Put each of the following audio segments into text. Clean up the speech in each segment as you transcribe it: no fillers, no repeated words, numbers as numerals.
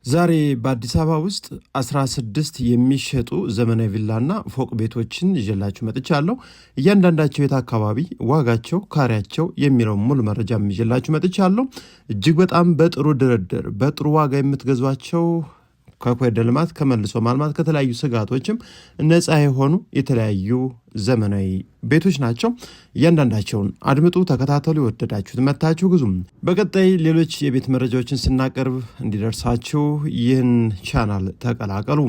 ዛሬ በአዲስ አበባ ውስጥ 16 የሚሸጡ ዘመናዊ ቪላና ፎቅ ቤቶችን ይዤላችሁ መጥቻለሁ። እያንዳንዳቸው የት አካባቢ ዋጋቸው፣ ካሬያቸው የሚለውን ሙሉ መረጃም ይዤላችሁ መጥቻለሁ። እጅግ በጣም በጥሩ ድርድር በጥሩ ዋጋ የምትገዟቸው ከኮሪደር ልማት ከመልሶ ማልማት ከተለያዩ ስጋቶችም ነፃ የሆኑ የተለያዩ ዘመናዊ ቤቶች ናቸው። እያንዳንዳቸውን አድምጡ፣ ተከታተሉ፣ የወደዳችሁት መታችሁ ግዙም። በቀጣይ ሌሎች የቤት መረጃዎችን ስናቀርብ እንዲደርሳችሁ ይህን ቻናል ተቀላቀሉ።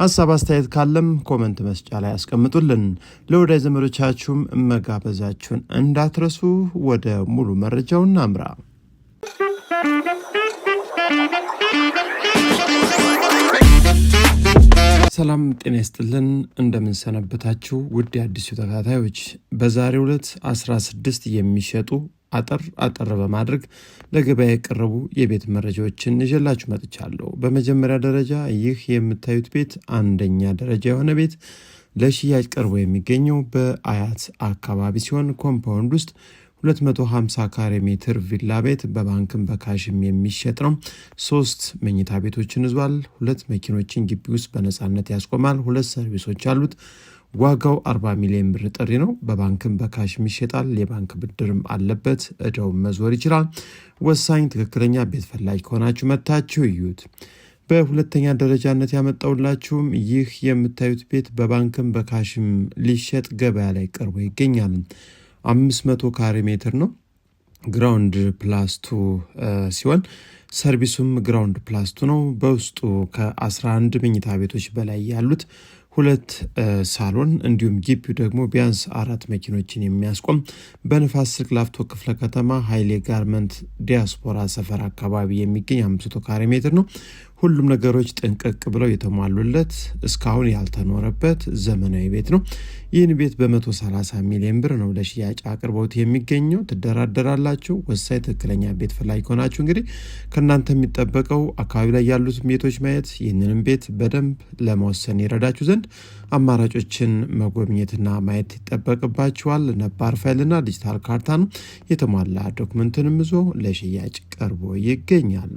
ሀሳብ አስተያየት ካለም ኮመንት መስጫ ላይ ያስቀምጡልን። ለወዳጅ ዘመዶቻችሁም መጋበዛችሁን እንዳትረሱ። ወደ ሙሉ መረጃው እናምራ። ሰላም ጤና ይስጥልን፣ እንደምንሰነበታችሁ ውድ የአዲሱ ተከታታዮች። በዛሬው ዕለት 16 የሚሸጡ አጠር በማድረግ ለገበያ የቀረቡ የቤት መረጃዎችን ይዤላችሁ መጥቻለሁ። በመጀመሪያ ደረጃ ይህ የምታዩት ቤት አንደኛ ደረጃ የሆነ ቤት ለሽያጭ ቀርቦ የሚገኘው በአያት አካባቢ ሲሆን ኮምፓውንድ ውስጥ 250 ካሬ ሜትር ቪላ ቤት በባንክም በካሽም የሚሸጥ ነው። 3 መኝታ ቤቶችን ይዟል። 2 መኪኖችን ግቢ ውስጥ በነፃነት ያስቆማል። 2 ሰርቪሶች አሉት። ዋጋው 40 ሚሊዮን ብር ጥሪ ነው። በባንክም በካሽም ይሸጣል። የባንክ ብድርም አለበት። እዳውን መዞር ይችላል። ወሳኝ ትክክለኛ ቤት ፈላጊ ከሆናችሁ መታችሁ እዩት። በሁለተኛ ደረጃነት ያመጣውላችሁም ይህ የምታዩት ቤት በባንክም በካሽም ሊሸጥ ገበያ ላይ ቀርቦ ይገኛል። 500 ካሬ ሜትር ነው። ግራውንድ ፕላስቱ ሲሆን ሰርቪሱም ግራውንድ ፕላስቱ ነው። በውስጡ ከ11 መኝታ ቤቶች በላይ ያሉት 2 ሳሎን እንዲሁም ግቢው ደግሞ ቢያንስ 4 መኪኖችን የሚያስቆም በንፋስ ስልክ ላፍቶ ክፍለ ከተማ ኃይሌ ጋርመንት ዲያስፖራ ሰፈር አካባቢ የሚገኝ 500 ካሬ ሜትር ነው። ሁሉም ነገሮች ጥንቅቅ ብለው የተሟሉለት እስካሁን ያልተኖረበት ዘመናዊ ቤት ነው። ይህን ቤት በ130 ሚሊዮን ብር ነው ለሽያጭ አቅርቦት የሚገኘው። ትደራደራላችሁ። ወሳኝ ትክክለኛ ቤት ፈላጊ ከሆናችሁ እንግዲህ ከእናንተ የሚጠበቀው አካባቢ ላይ ያሉት ቤቶች ማየት፣ ይህንንም ቤት በደንብ ለመወሰን ይረዳችሁ ዘንድ አማራጮችን መጎብኘትና ማየት ይጠበቅባችኋል። ነባር ፋይልና ዲጂታል ካርታ ነው። የተሟላ ዶክመንትንም ይዞ ለሽያጭ ቀርቦ ይገኛል።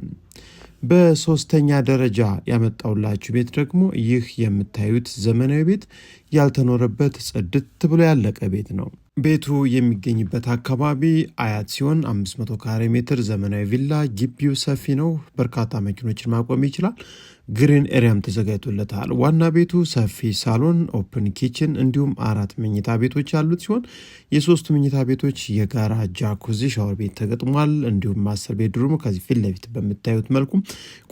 በሶስተኛ ደረጃ ያመጣውላችሁ ቤት ደግሞ ይህ የምታዩት ዘመናዊ ቤት ያልተኖረበት ጽድት ብሎ ያለቀ ቤት ነው። ቤቱ የሚገኝበት አካባቢ አያት ሲሆን 500 ካሬ ሜትር ዘመናዊ ቪላ፣ ግቢው ሰፊ ነው። በርካታ መኪኖችን ማቆም ይችላል። ግሪን ኤሪያም ተዘጋጅቶለታል። ዋና ቤቱ ሰፊ ሳሎን፣ ኦፕን ኪችን እንዲሁም 4 መኝታ ቤቶች ያሉት ሲሆን የ3 መኝታ ቤቶች የጋራ ጃኩዚ ሻወር ቤት ተገጥሟል። እንዲሁም ማስተር ቤድሩም ከዚህ ፊት ለፊት በምታዩት መልኩ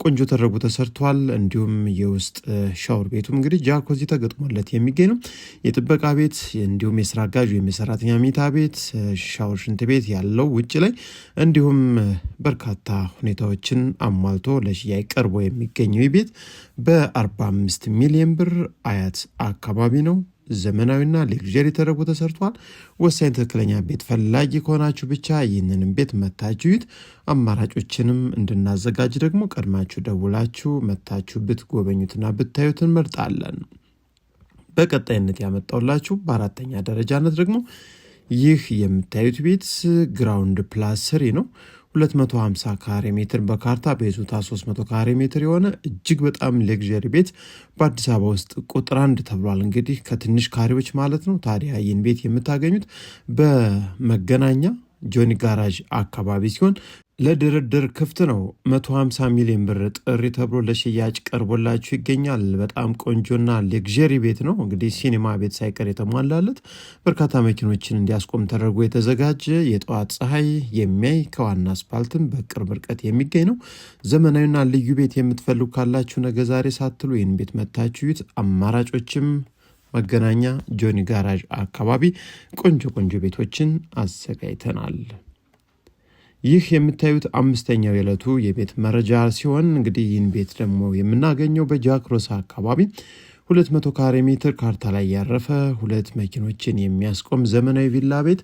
ቆንጆ ተደርጎ ተሰርቷል። እንዲሁም የውስጥ ሻወር ቤቱም እንግዲህ ጃኩዚ ተገጥሞለት የሚገኝ ነው። የጥበቃ ቤት እንዲሁም የስራ አጋዥ የሰራተኛ መኝታ ቤት፣ ሻወር፣ ሽንት ቤት ያለው ውጭ ላይ እንዲሁም በርካታ ሁኔታዎችን አሟልቶ ለሽያጭ ቀርቦ የሚገኘው ቤት በ45 ሚሊዮን ብር አያት አካባቢ ነው። ዘመናዊና ሌክዠሪ ተደርጎ ተሰርቷል። ወሳኝ ትክክለኛ ቤት ፈላጊ ከሆናችሁ ብቻ ይህንንም ቤት መታችሁት። አማራጮችንም እንድናዘጋጅ ደግሞ ቀድማችሁ ደውላችሁ መታችሁ ብትጎበኙትና ብታዩት እንመርጣለን። በቀጣይነት ያመጣውላችሁ በአራተኛ ደረጃነት ደግሞ ይህ የምታዩት ቤት ግራውንድ ፕላስ 3 ነው። 250 ካሬ ሜትር በካርታ በይዞታ 300 ካሬ ሜትር የሆነ እጅግ በጣም ሌክዠሪ ቤት በአዲስ አበባ ውስጥ ቁጥር 1 ተብሏል። እንግዲህ ከትንሽ ካሬዎች ማለት ነው። ታዲያ ይህን ቤት የምታገኙት በመገናኛ ጆኒ ጋራዥ አካባቢ ሲሆን ለድርድር ክፍት ነው። 150 ሚሊዮን ብር ጥሪ ተብሎ ለሽያጭ ቀርቦላችሁ ይገኛል። በጣም ቆንጆና ሌክዠሪ ቤት ነው። እንግዲህ ሲኒማ ቤት ሳይቀር የተሟላለት በርካታ መኪኖችን እንዲያስቆም ተደርጎ የተዘጋጀ የጠዋት ፀሐይ የሚያይ ከዋና አስፓልትም በቅርብ ርቀት የሚገኝ ነው። ዘመናዊና ልዩ ቤት የምትፈልጉ ካላችሁ ነገ ዛሬ ሳትሉ ይህን ቤት መታችሁት። አማራጮችም መገናኛ ጆኒ ጋራዥ አካባቢ ቆንጆ ቤቶችን አዘጋጅተናል። ይህ የምታዩት 5ኛው የዕለቱ የቤት መረጃ ሲሆን እንግዲህ ይህን ቤት ደግሞ የምናገኘው በጃክሮስ አካባቢ 200 ካሬ ሜትር ካርታ ላይ ያረፈ 2 መኪኖችን የሚያስቆም ዘመናዊ ቪላ ቤት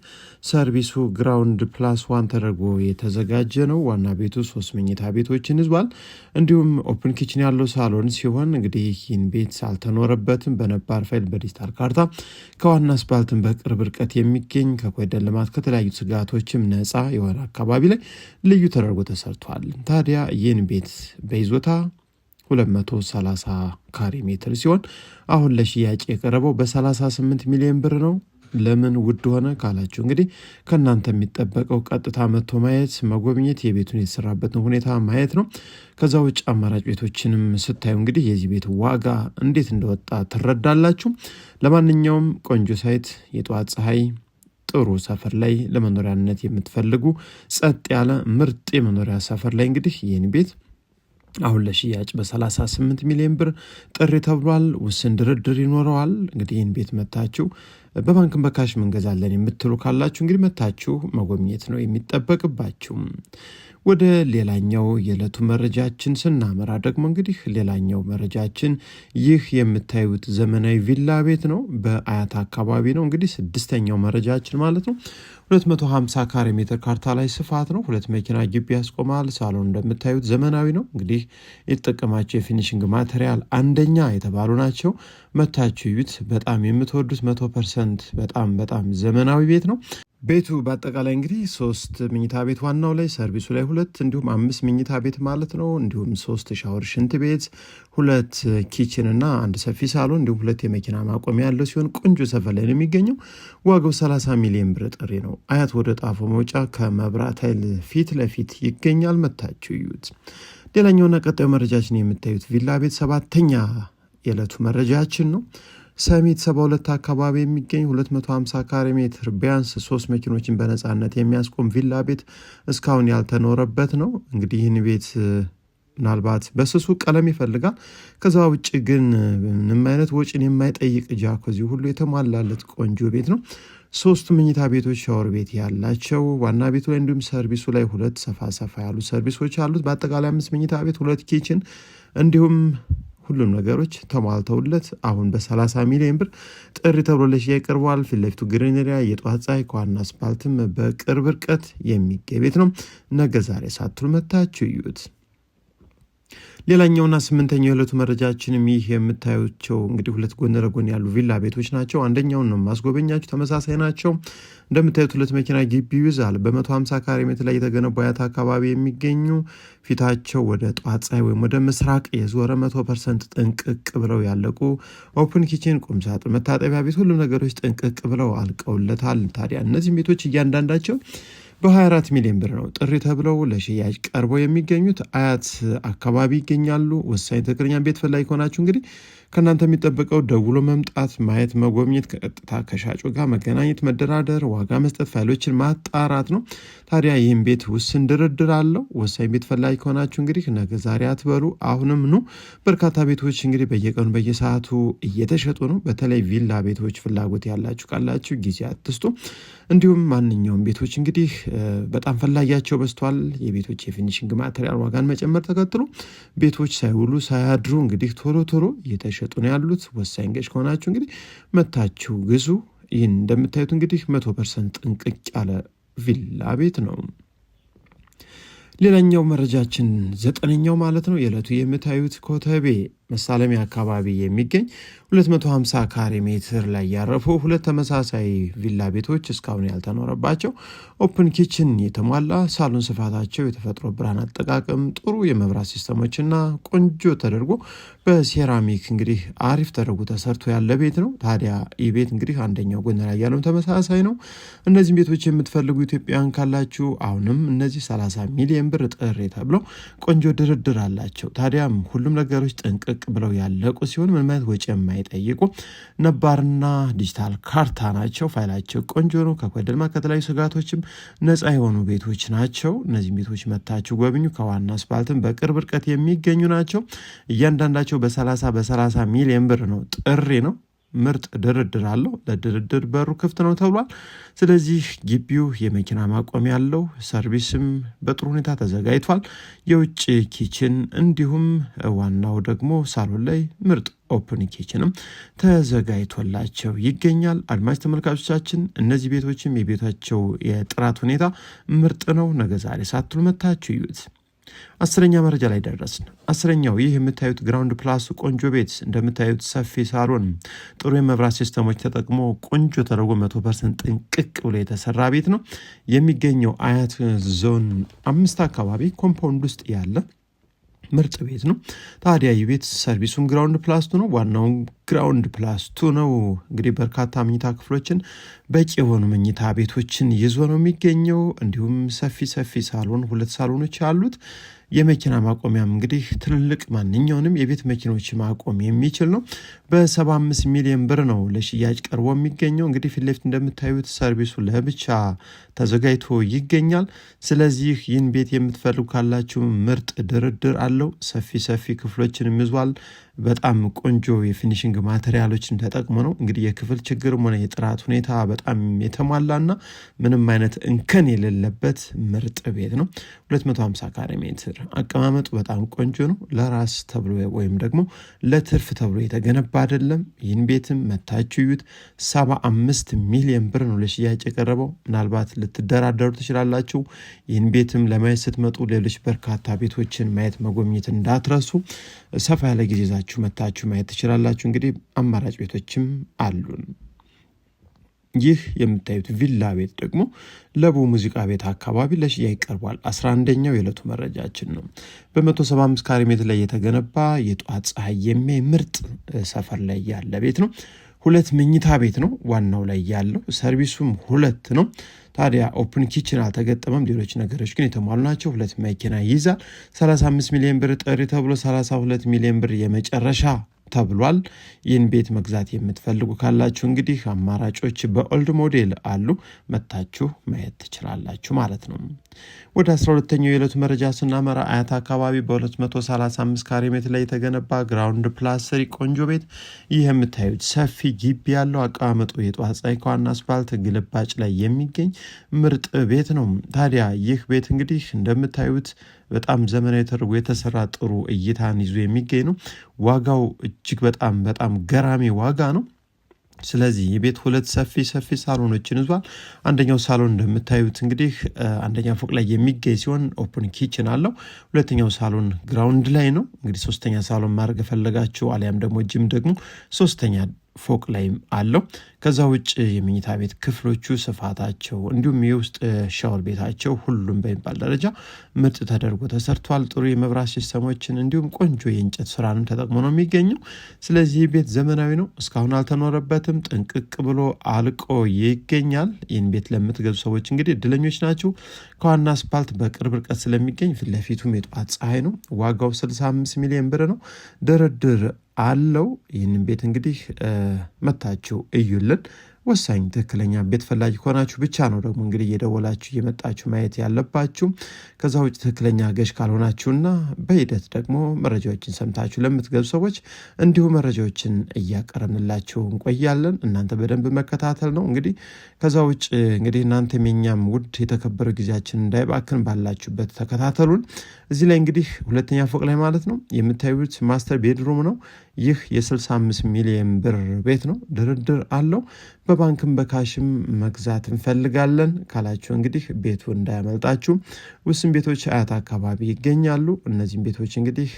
ሰርቪሱ ግራውንድ ፕላስ 1 ተደርጎ የተዘጋጀ ነው። ዋና ቤቱ 3 መኝታ ቤቶችን ይዟል። እንዲሁም ኦፕን ኪችን ያለው ሳሎን ሲሆን እንግዲህ ይህን ቤት አልተኖረበትም። በነባር ፋይል በዲጂታል ካርታ ከዋና አስፓልትን በቅርብ ርቀት የሚገኝ ከኮሪደር ልማት ከተለያዩ ስጋቶችም ነፃ የሆነ አካባቢ ላይ ልዩ ተደርጎ ተሰርቷል። ታዲያ ይህን ቤት በይዞታ 230 ካሬ ሜትር ሲሆን አሁን ለሽያጭ የቀረበው በ38 ሚሊዮን ብር ነው። ለምን ውድ ሆነ ካላችሁ እንግዲህ ከእናንተ የሚጠበቀው ቀጥታ መጥቶ ማየት፣ መጎብኘት፣ የቤቱን የተሰራበትን ሁኔታ ማየት ነው። ከዛ ውጭ አማራጭ ቤቶችንም ስታዩ እንግዲህ የዚህ ቤት ዋጋ እንዴት እንደወጣ ትረዳላችሁ። ለማንኛውም ቆንጆ ሳይት፣ የጠዋት ፀሐይ፣ ጥሩ ሰፈር ላይ ለመኖሪያነት የምትፈልጉ ጸጥ ያለ ምርጥ የመኖሪያ ሰፈር ላይ እንግዲህ ይህን ቤት አሁን ለሽያጭ በ38 ሚሊዮን ብር ጥሪ ተብሏል። ውስን ድርድር ይኖረዋል። እንግዲህ ይህን ቤት መታችሁ በባንክም በካሽ እንገዛለን የምትሉ ካላችሁ እንግዲህ መታችሁ መጎብኘት ነው የሚጠበቅባችሁ። ወደ ሌላኛው የዕለቱ መረጃችን ስናመራ ደግሞ እንግዲህ ሌላኛው መረጃችን ይህ የምታዩት ዘመናዊ ቪላ ቤት ነው። በአያት አካባቢ ነው። እንግዲህ ስድስተኛው መረጃችን ማለት ነው። 250 ካሬ ሜትር ካርታ ላይ ስፋት ነው። 2 መኪና ግቢ ያስቆማል። ሳሎን እንደምታዩት ዘመናዊ ነው። እንግዲህ የተጠቀማቸው የፊኒሽንግ ማቴሪያል አንደኛ የተባሉ ናቸው። መታችሁ ይዩት። በጣም የምትወዱት 100% በጣም ዘመናዊ ቤት ነው። ቤቱ በአጠቃላይ እንግዲህ 3 መኝታ ቤት ዋናው ላይ፣ ሰርቪሱ ላይ 2 እንዲሁም 5 መኝታ ቤት ማለት ነው። እንዲሁም 3 ሻወር ሽንት ቤት፣ 2 ኪችን እና 1 ሰፊ ሳሎን እንዲሁም 2 የመኪና ማቆሚያ ያለው ሲሆን ቆንጆ ሰፈር ላይ ነው የሚገኘው። ዋጋው 30 ሚሊዮን ብር ጥሪ ነው። አያት ወደ ጣፎ መውጫ ከመብራት ኃይል ፊት ለፊት ይገኛል። መታችሁ ይዩት። ሌላኛውና ቀጣዩ መረጃችን የምታዩት ቪላ ቤት 7ኛ የዕለቱ መረጃችን ነው። ሰሚት 72 አካባቢ የሚገኝ 250 ካሬ ሜትር ቢያንስ 3 መኪኖችን በነፃነት የሚያስቆም ቪላ ቤት እስካሁን ያልተኖረበት ነው። እንግዲህ ይህን ቤት ምናልባት በስሱ ቀለም ይፈልጋል። ከዛ ውጭ ግን ምንም አይነት ወጪን የማይጠይቅ ጃኮዚ ሁሉ የተሟላለት ቆንጆ ቤት ነው። 3 መኝታ ቤቶች ሻወር ቤት ያላቸው ዋና ቤቱ ላይ እንዲሁም ሰርቪሱ ላይ 2 ሰፋ ያሉ ሰርቪሶች አሉት። በአጠቃላይ 5 መኝታ ቤት 2 ኪችን እንዲሁም ሁሉም ነገሮች ተሟልተውለት አሁን በ30 ሚሊዮን ብር ጥሪ ተብሎ ለሽያጭ ቀርቧል። ፊት ለፊቱ ግሪነሪያ፣ የጠዋት ፀሐይ፣ ከዋና አስፓልትም በቅርብ ርቀት የሚገኝ ቤት ነው። ነገ ዛሬ ሳትሉ መታችሁ እዩት። ሌላኛውና 8ኛው የዕለቱ መረጃችንም ይህ የምታዩቸው እንግዲህ 2 ጎን ለጎን ያሉ ቪላ ቤቶች ናቸው። አንደኛውን ነው ማስጎበኛችሁ። ተመሳሳይ ናቸው። እንደምታዩት 2 መኪና ግቢ ይይዛል። በ150 ካሬ ሜትር ላይ የተገነቡ አያት አካባቢ የሚገኙ ፊታቸው ወደ ጠዋት ፀሐይ ወይም ወደ ምስራቅ የዞረ 100% ጥንቅቅ ብለው ያለቁ ኦፕን ኪችን፣ ቁምሳጥን፣ መታጠቢያ ቤት፣ ሁሉም ነገሮች ጥንቅቅ ብለው አልቀውለታል። ታዲያ እነዚህ ቤቶች እያንዳንዳቸው በ24 ሚሊዮን ብር ነው ጥሪ ተብለው ለሽያጭ ቀርበው የሚገኙት። አያት አካባቢ ይገኛሉ። ወሳኝ ትክክለኛ ቤት ፈላጊ ከሆናችሁ እንግዲህ ከእናንተ የሚጠበቀው ደውሎ መምጣት፣ ማየት፣ መጎብኘት፣ ከቀጥታ ከሻጩ ጋር መገናኘት፣ መደራደር፣ ዋጋ መስጠት፣ ፋይሎችን ማጣራት ነው። ታዲያ ይህም ቤት ውስን ድርድር አለው። ወሳኝ ቤት ፈላጊ ከሆናችሁ እንግዲህ ነገ ዛሬ አትበሉ፣ አሁንም ኑ። በርካታ ቤቶች እንግዲህ በየቀኑ በየሰዓቱ እየተሸጡ ነው። በተለይ ቪላ ቤቶች ፍላጎት ያላችሁ ካላችሁ ጊዜ አትስጡ። እንዲሁም ማንኛውም ቤቶች እንግዲህ በጣም ፈላጊያቸው በዝቷል። የቤቶች የፊኒሽንግ ማቴሪያል ዋጋን መጨመር ተከትሎ ቤቶች ሳይውሉ ሳያድሩ እንግዲህ ቶሎ እየተሸጡ ነው ያሉት። ወሳኝ ገዥ ከሆናችሁ እንግዲህ መታችሁ ግዙ። ይህን እንደምታዩት እንግዲህ 100% ጥንቅቅ ያለ ቪላ ቤት ነው። ሌላኛው መረጃችን 9ኛው ማለት ነው የዕለቱ የምታዩት ኮተቤ መሳለሚያ አካባቢ የሚገኝ 250 ካሬ ሜትር ላይ ያረፉ 2 ተመሳሳይ ቪላ ቤቶች እስካሁን ያልተኖረባቸው ኦፕን ኪችን የተሟላ ሳሎን፣ ስፋታቸው፣ የተፈጥሮ ብርሃን አጠቃቀም፣ ጥሩ የመብራት ሲስተሞችና ቆንጆ ተደርጎ በሴራሚክ እንግዲህ አሪፍ ተደርጎ ተሰርቶ ያለ ቤት ነው። ታዲያ ይህ ቤት እንግዲህ አንደኛው ጎን ላይ ያለው ተመሳሳይ ነው። እነዚህ ቤቶች የምትፈልጉ ኢትዮጵያውያን ካላችሁ አሁንም እነዚህ 30 ሚሊዮን ብር ጥሪ ተብሎ ቆንጆ ድርድር አላቸው። ታዲያም ሁሉም ነገሮች ጥንቅቅ ብለው ያለቁ ሲሆን ምንም አይነት ወጪ የማይጠይቁ ነባርና ዲጂታል ካርታ ናቸው። ፋይላቸው ቆንጆ ነው። ከኮደልማ ከተለያዩ ስጋቶችም ነፃ የሆኑ ቤቶች ናቸው። እነዚህ ቤቶች መታችሁ ጎብኙ። ከዋና አስፓልትም በቅርብ ርቀት የሚገኙ ናቸው። እያንዳንዳቸው በ30 ሚሊዮን ብር ነው ጥሪ ነው። ምርጥ ድርድር አለው። ለድርድር በሩ ክፍት ነው ተብሏል። ስለዚህ ግቢው የመኪና ማቆሚያ ያለው፣ ሰርቪስም በጥሩ ሁኔታ ተዘጋጅቷል። የውጭ ኪችን እንዲሁም ዋናው ደግሞ ሳሎን ላይ ምርጥ ኦፕን ኪችንም ተዘጋጅቶላቸው ይገኛል። አድማጭ ተመልካቾቻችን እነዚህ ቤቶችም የቤታቸው የጥራት ሁኔታ ምርጥ ነው። ነገ ዛሬ ሳትሉ መታችሁ ይዩት። 10ኛ መረጃ ላይ ደረስን። 10ኛው ይህ የምታዩት ግራውንድ ፕላስ ቆንጆ ቤት እንደምታዩት ሰፊ ሳሎን፣ ጥሩ የመብራት ሲስተሞች ተጠቅሞ ቆንጆ ተደርጎ 100% ጥንቅቅ ብሎ የተሰራ ቤት ነው። የሚገኘው አያት ዞን 5 አካባቢ ኮምፓውንድ ውስጥ ያለ ምርጥ ቤት ነው። ታዲያ የቤት ሰርቪሱም ግራውንድ ፕላስ 2 ነው። ዋናውም ግራውንድ ፕላስ 2 ነው። እንግዲህ በርካታ መኝታ ክፍሎችን በቂ የሆኑ መኝታ ቤቶችን ይዞ ነው የሚገኘው። እንዲሁም ሰፊ ሳሎን 2 ሳሎኖች አሉት። የመኪና ማቆሚያም እንግዲህ ትልልቅ ማንኛውንም የቤት መኪኖች ማቆም የሚችል ነው። በ75 ሚሊዮን ብር ነው ለሽያጭ ቀርቦ የሚገኘው። እንግዲህ ፊት ለፊት እንደምታዩት ሰርቪሱ ለብቻ ተዘጋጅቶ ይገኛል። ስለዚህ ይህን ቤት የምትፈልጉ ካላችሁ ምርጥ ድርድር አለው። ሰፊ ክፍሎችንም ይዟል። በጣም ቆንጆ የፊኒሽንግ ማቴሪያሎችን ተጠቅሞ ነው። እንግዲህ የክፍል ችግርም ሆነ የጥራት ሁኔታ በጣም የተሟላና ምንም አይነት እንከን የሌለበት ምርጥ ቤት ነው። 250 ካሬ ሜትር አቀማመጡ በጣም ቆንጆ ነው። ለራስ ተብሎ ወይም ደግሞ ለትርፍ ተብሎ የተገነባ አይደለም። ይህን ቤትም መታችሁ እዩት። 75 ሚሊዮን ብር ነው ለሽያጭ የቀረበው። ምናልባት ልትደራደሩ ትችላላችሁ። ይህን ቤትም ለማየት ስትመጡ ሌሎች በርካታ ቤቶችን ማየት መጎብኘት እንዳትረሱ። ሰፋ ያለ ጊዜ ይዛችሁ መታችሁ ማየት ትችላላችሁ። እንግዲህ አማራጭ ቤቶችም አሉን። ይህ የምታዩት ቪላ ቤት ደግሞ ለቡ ሙዚቃ ቤት አካባቢ ለሽያጭ ቀርቧል። 11ኛው የዕለቱ መረጃችን ነው። በ175 ካሬ ሜትር ላይ የተገነባ የጧት ፀሐይ የሚያይ ምርጥ ሰፈር ላይ ያለ ቤት ነው። 2 መኝታ ቤት ነው ዋናው ላይ ያለው። ሰርቪሱም 2 ነው። ታዲያ ኦፕን ኪችን አልተገጠመም። ሌሎች ነገሮች ግን የተሟሉ ናቸው። 2 መኪና ይይዛል። 35 ሚሊዮን ብር ጥሪ ተብሎ 32 ሚሊዮን ብር የመጨረሻ ተብሏል። ይህን ቤት መግዛት የምትፈልጉ ካላችሁ እንግዲህ አማራጮች በኦልድ ሞዴል አሉ። መታችሁ ማየት ትችላላችሁ ማለት ነው። ወደ 12ኛው የዕለቱ መረጃ ስናመራ አያት አካባቢ በ235 ካሬ ሜትር ላይ የተገነባ ግራውንድ ፕላስ 3 ቆንጆ ቤት። ይህ የምታዩት ሰፊ ግቢ ያለው አቀማመጡ የጧት ፀሐይ ከዋና አስፋልት ግልባጭ ላይ የሚገኝ ምርጥ ቤት ነው። ታዲያ ይህ ቤት እንግዲህ እንደምታዩት በጣም ዘመናዊ ተደርጎ የተሰራ ጥሩ እይታን ይዞ የሚገኝ ነው። ዋጋው እጅግ በጣም ገራሚ ዋጋ ነው። ስለዚህ የቤት 2 ሰፊ ሳሎኖችን ይዟል። አንደኛው ሳሎን እንደምታዩት እንግዲህ አንደኛ ፎቅ ላይ የሚገኝ ሲሆን ኦፕን ኪችን አለው። ሁለተኛው ሳሎን ግራውንድ ላይ ነው። እንግዲህ 3ኛ ሳሎን ማድረግ ፈለጋችሁ አሊያም ደግሞ ጂም ደግሞ 3ኛ ፎቅ ላይ አለው። ከዛ ውጭ የመኝታ ቤት ክፍሎቹ ስፋታቸው እንዲሁም የውስጥ ሻወር ቤታቸው ሁሉም በሚባል ደረጃ ምርጥ ተደርጎ ተሰርቷል። ጥሩ የመብራት ሲስተሞችን እንዲሁም ቆንጆ የእንጨት ስራንም ተጠቅሞ ነው የሚገኘው። ስለዚህ ቤት ዘመናዊ ነው። እስካሁን አልተኖረበትም። ጥንቅቅ ብሎ አልቆ ይገኛል። ይህን ቤት ለምትገዙ ሰዎች እንግዲህ እድለኞች ናቸው። ከዋና አስፓልት በቅርብ ርቀት ስለሚገኝ ፊት ለፊቱም የጧት ፀሐይ ነው። ዋጋው 65 ሚሊዮን ብር ነው። ድርድር አለው። ይህንን ቤት እንግዲህ መታችሁ እዩልን። ወሳኝ ትክክለኛ ቤት ፈላጊ ከሆናችሁ ብቻ ነው ደግሞ እንግዲህ እየደወላችሁ እየመጣችሁ ማየት ያለባችሁ። ከዛ ውጭ ትክክለኛ ገዥ ካልሆናችሁና በሂደት ደግሞ መረጃዎችን ሰምታችሁ ለምትገዙ ሰዎች እንዲሁ መረጃዎችን እያቀረብንላችሁ እንቆያለን። እናንተ በደንብ መከታተል ነው እንግዲህ። ከዛ ውጭ እንግዲህ እናንተም የኛም ውድ የተከበረ ጊዜያችን እንዳይባክን ባላችሁበት ተከታተሉን። እዚህ ላይ እንግዲህ 2ኛ ፎቅ ላይ ማለት ነው የምታዩት ማስተር ቤድሩም ነው። ይህ የ65 ሚሊዮን ብር ቤት ነው። ድርድር አለው። በባንክም በካሽም መግዛት እንፈልጋለን ካላችሁ እንግዲህ ቤቱ እንዳያመልጣችሁ። ውስን ቤቶች አያት አካባቢ ይገኛሉ። እነዚህም ቤቶች እንግዲህ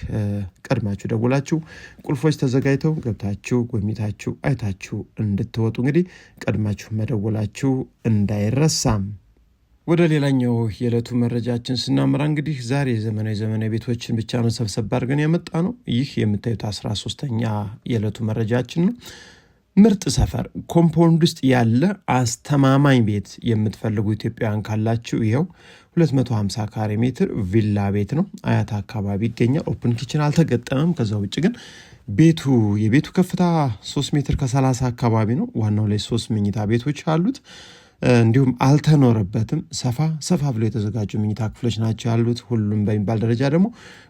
ቀድማችሁ ደውላችሁ ቁልፎች ተዘጋጅተው ገብታችሁ ጎብኝታችሁ አይታችሁ እንድትወጡ እንግዲህ ቀድማችሁ መደወላችሁ እንዳይረሳም። ወደ ሌላኛው የዕለቱ መረጃችን ስናመራ እንግዲህ ዛሬ ዘመናዊ ቤቶችን ብቻ ነው ሰብሰብ አድርገን ያመጣ ነው። ይህ የምታዩት 13ኛ የዕለቱ መረጃችን ነው። ምርጥ ሰፈር ኮምፓውንድ ውስጥ ያለ አስተማማኝ ቤት የምትፈልጉ ኢትዮጵያውያን ካላችሁ ይኸው 250 ካሬ ሜትር ቪላ ቤት ነው። አያት አካባቢ ይገኛል። ኦፕን ኪችን አልተገጠመም። ከዛ ውጭ ግን የቤቱ ከፍታ 3 ሜትር ከ30 አካባቢ ነው። ዋናው ላይ 3 መኝታ ቤቶች አሉት። እንዲሁም አልተኖረበትም። ሰፋ ብሎ የተዘጋጁ መኝታ ክፍሎች ናቸው ያሉት። ሁሉም በሚባል ደረጃ ደግሞ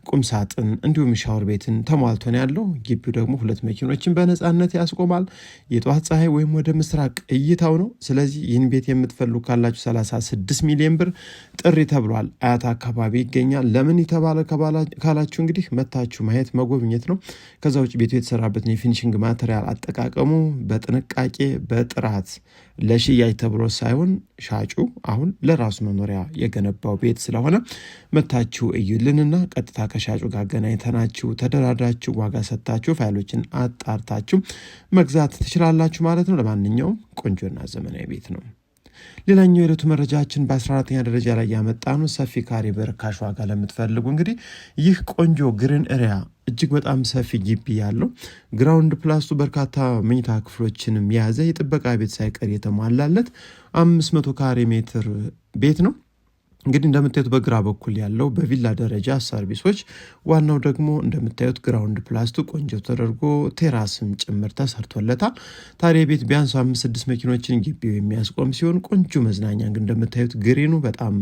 ቁም ሳጥን እንዲሁም ሻወር ቤትን ተሟልቶ ነው ያለው። ግቢው ደግሞ 2 መኪኖችን በነፃነት ያስቆማል። የጧት ፀሐይ ወይም ወደ ምስራቅ እይታው ነው። ስለዚህ ይህን ቤት የምትፈልጉ ካላችሁ 36 ሚሊዮን ብር ጥሪ ተብሏል። አያት አካባቢ ይገኛል። ለምን የተባለ ካላችሁ እንግዲህ መታችሁ ማየት መጎብኘት ነው። ከዛ ውጭ ቤቱ የተሰራበትን የፊኒሽንግ ማቴሪያል አጠቃቀሙ በጥንቃቄ በጥራት ለሽያጭ ተብሎ ሳይሆን ሻጩ አሁን ለራሱ መኖሪያ የገነባው ቤት ስለሆነ መታችሁ እዩልንና ቀጥታ ከሻጩ ጋር አገናኝተናችሁ ተደራድራችሁ ዋጋ ሰጥታችሁ ፋይሎችን አጣርታችሁ መግዛት ትችላላችሁ ማለት ነው። ለማንኛውም ቆንጆና ዘመናዊ ቤት ነው። ሌላኛው የዕለቱ መረጃችን በ14ኛ ደረጃ ላይ ያመጣነው ሰፊ ካሬ በርካሽ ዋጋ ለምትፈልጉ እንግዲህ ይህ ቆንጆ ግሪን ኤሪያ እጅግ በጣም ሰፊ ግቢ ያለው ግራውንድ ፕላስቱ በርካታ መኝታ ክፍሎችንም የያዘ የጥበቃ ቤት ሳይቀር የተሟላለት 500 ካሬ ሜትር ቤት ነው። እንግዲህ እንደምታዩት በግራ በኩል ያለው በቪላ ደረጃ ሰርቪሶች፣ ዋናው ደግሞ እንደምታዩት ግራውንድ ፕላስቱ ቆንጆ ተደርጎ ቴራስም ጭምር ተሰርቶለታል። ታዲያ ቤት ቢያንስ 5-6 መኪኖችን ግቢው የሚያስቆም ሲሆን ቆንጆ መዝናኛ እንደምታዩት ግሪኑ በጣም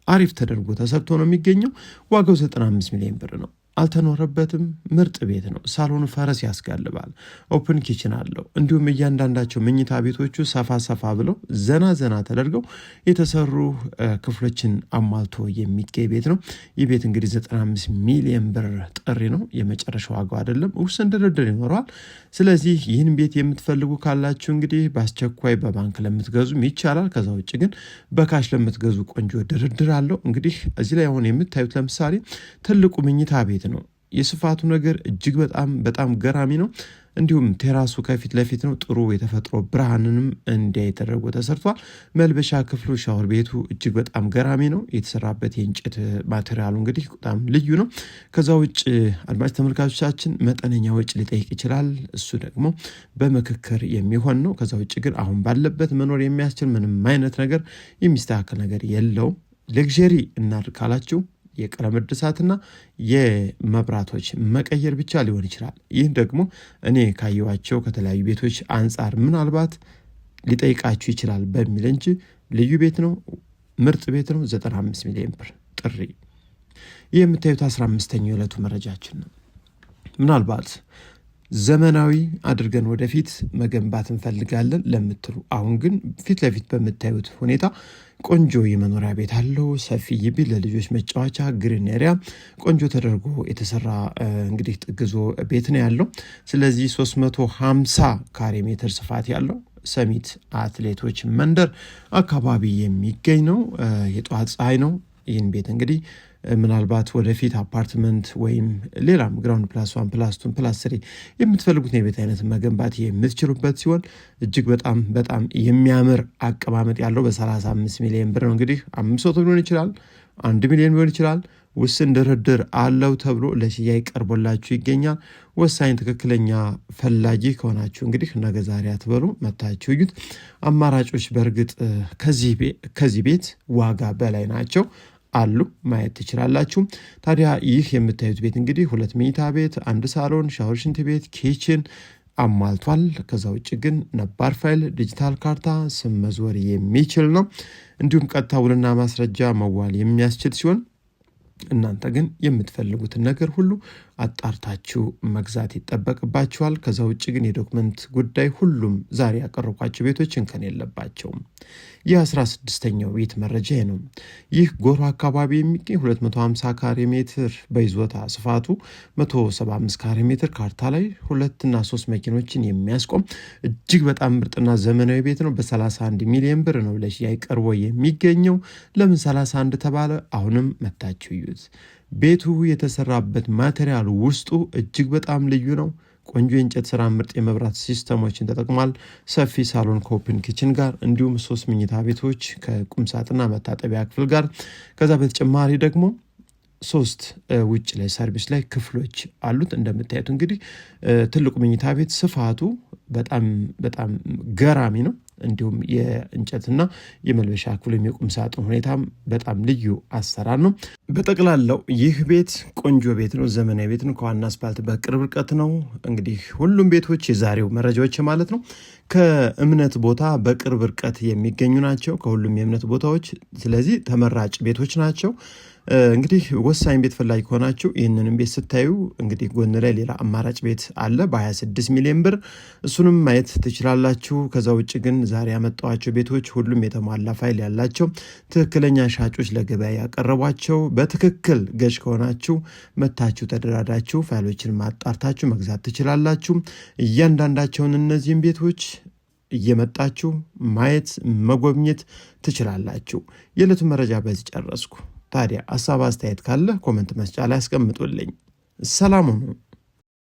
አሪፍ ተደርጎ ተሰርቶ ነው የሚገኘው። ዋጋው 95 ሚሊዮን ብር ነው። አልተኖረበትም። ምርጥ ቤት ነው። ሳሎኑ ፈረስ ያስጋልባል። ኦፕን ኪችን አለው። እንዲሁም እያንዳንዳቸው መኝታ ቤቶቹ ሰፋ ሰፋ ብለው ዘና ዘና ተደርገው የተሰሩ ክፍሎችን አሟልቶ የሚገኝ ቤት ነው። ይህ ቤት እንግዲህ 95 ሚሊዮን ብር ጥሪ ነው። የመጨረሻ ዋጋው አይደለም። ውስን ድርድር ይኖረዋል። ስለዚህ ይህን ቤት የምትፈልጉ ካላችሁ እንግዲህ በአስቸኳይ በባንክ ለምትገዙም ይቻላል። ከዛ ውጭ ግን በካሽ ለምትገዙ ቆንጆ ድርድር አለው። እንግዲህ እዚህ ላይ አሁን የምታዩት ለምሳሌ ትልቁ መኝታ ቤት ነው። የስፋቱ ነገር እጅግ በጣም ገራሚ ነው። እንዲሁም ቴራሱ ከፊት ለፊት ነው። ጥሩ የተፈጥሮ ብርሃንንም እንዲያይ ተደርጎ ተሰርቷል። መልበሻ ክፍሉ፣ ሻወር ቤቱ እጅግ በጣም ገራሚ ነው። የተሰራበት የእንጨት ማቴሪያሉ እንግዲህ በጣም ልዩ ነው። ከዛ ውጭ አድማጭ ተመልካቾቻችን መጠነኛ ወጪ ሊጠይቅ ይችላል። እሱ ደግሞ በምክክር የሚሆን ነው። ከዛ ውጭ ግን አሁን ባለበት መኖር የሚያስችል ምንም አይነት ነገር የሚስተካከል ነገር የለውም። ሌክዠሪ እናድርግ ካላችሁ የቀለም እድሳትና የመብራቶች መቀየር ብቻ ሊሆን ይችላል። ይህ ደግሞ እኔ ካየዋቸው ከተለያዩ ቤቶች አንጻር ምናልባት ሊጠይቃችሁ ይችላል በሚል እንጂ ልዩ ቤት ነው። ምርጥ ቤት ነው። 95 ሚሊዮን ብር ጥሪ። ይህ የምታዩት 15ኛው የዕለቱ መረጃችን ነው። ምናልባት ዘመናዊ አድርገን ወደፊት መገንባት እንፈልጋለን ለምትሉ አሁን ግን ፊት ለፊት በምታዩት ሁኔታ ቆንጆ የመኖሪያ ቤት አለው። ሰፊ ግቢ፣ ለልጆች መጫወቻ፣ ግሪን ኤሪያ ቆንጆ ተደርጎ የተሰራ እንግዲህ ጥግዞ ቤት ነው ያለው። ስለዚህ 350 ካሬ ሜትር ስፋት ያለው ሰሚት አትሌቶች መንደር አካባቢ የሚገኝ ነው። የጠዋት ፀሐይ ነው። ይህን ቤት እንግዲህ ምናልባት ወደፊት አፓርትመንት ወይም ሌላም ግራውንድ ፕላስ 1 ፕላስ 2 ፕላስ 3 የምትፈልጉት የቤት አይነት መገንባት የምትችሉበት ሲሆን እጅግ በጣም የሚያምር አቀማመጥ ያለው በ35 ሚሊዮን ብር ነው። እንግዲህ 500 ሊሆን ይችላል፣ 1 ሚሊዮን ሊሆን ይችላል። ውስን ድርድር አለው ተብሎ ለሽያጭ ቀርቦላችሁ ይገኛል። ወሳኝ ትክክለኛ ፈላጊ ከሆናችሁ እንግዲህ ነገ ዛሬ አትበሉ፣ መታችሁ እዩት። አማራጮች በእርግጥ ከዚህ ቤት ዋጋ በላይ ናቸው አሉ፣ ማየት ትችላላችሁ። ታዲያ ይህ የምታዩት ቤት እንግዲህ 2 መኝታ ቤት፣ 1 ሳሎን፣ ሻወር፣ ሽንት ቤት፣ ኪችን አሟልቷል። ከዛ ውጭ ግን ነባር ፋይል፣ ዲጂታል ካርታ ስም መዞር የሚችል ነው። እንዲሁም ቀጥታ ውልና ማስረጃ መዋል የሚያስችል ሲሆን እናንተ ግን የምትፈልጉትን ነገር ሁሉ አጣርታችሁ መግዛት ይጠበቅባችኋል። ከዛ ውጭ ግን የዶክመንት ጉዳይ ሁሉም ዛሬ ያቀረብኳቸው ቤቶች እንከን የለባቸውም። የ16ኛው ቤት መረጃ ነው። ይህ ጎሮ አካባቢ የሚገኝ 250 ካሬ ሜትር በይዞታ ስፋቱ 175 ካሬ ሜትር ካርታ ላይ 2 እና 3 መኪኖችን የሚያስቆም እጅግ በጣም ምርጥና ዘመናዊ ቤት ነው። በ31 ሚሊዮን ብር ነው ለሽያጭ ቀርቦ የሚገኘው። ለምን 31 ተባለ? አሁንም መታችሁ እዩት። ቤቱ የተሰራበት ማቴሪያል ውስጡ እጅግ በጣም ልዩ ነው። ቆንጆ የእንጨት ስራ፣ ምርጥ የመብራት ሲስተሞችን ተጠቅሟል። ሰፊ ሳሎን ከኦፕን ኪችን ጋር እንዲሁም 3 መኝታ ቤቶች ከቁምሳጥና መታጠቢያ ክፍል ጋር ከዛ በተጨማሪ ደግሞ 3 ውጭ ላይ ሰርቪስ ላይ ክፍሎች አሉት። እንደምታዩት እንግዲህ ትልቁ መኝታ ቤት ስፋቱ በጣም ገራሚ ነው። እንዲሁም የእንጨትና የመልበሻ ክፍል የቁም ሳጥን ሁኔታም በጣም ልዩ አሰራር ነው። በጠቅላላው ይህ ቤት ቆንጆ ቤት ነው፣ ዘመናዊ ቤት ነው። ከዋና አስፓልት በቅርብ ርቀት ነው። እንግዲህ ሁሉም ቤቶች የዛሬው መረጃዎች ማለት ነው ከእምነት ቦታ በቅርብ ርቀት የሚገኙ ናቸው፣ ከሁሉም የእምነት ቦታዎች። ስለዚህ ተመራጭ ቤቶች ናቸው። እንግዲህ ወሳኝ ቤት ፈላጊ ከሆናችሁ ይህንንም ቤት ስታዩ እንግዲህ ጎን ላይ ሌላ አማራጭ ቤት አለ በ26 ሚሊዮን ብር፣ እሱንም ማየት ትችላላችሁ። ከዛ ውጭ ግን ዛሬ ያመጣዋቸው ቤቶች ሁሉም የተሟላ ፋይል ያላቸው ትክክለኛ ሻጮች ለገበያ ያቀረቧቸው፣ በትክክል ገዥ ከሆናችሁ መታችሁ ተደራዳችሁ ፋይሎችን ማጣርታችሁ መግዛት ትችላላችሁ። እያንዳንዳቸውን እነዚህን ቤቶች እየመጣችሁ ማየት መጎብኘት ትችላላችሁ። የዕለቱ መረጃ በዚህ ጨረስኩ። ታዲያ ሀሳብ አስተያየት ካለ ኮመንት መስጫ ላይ አስቀምጡልኝ። ሰላም ሁኑ።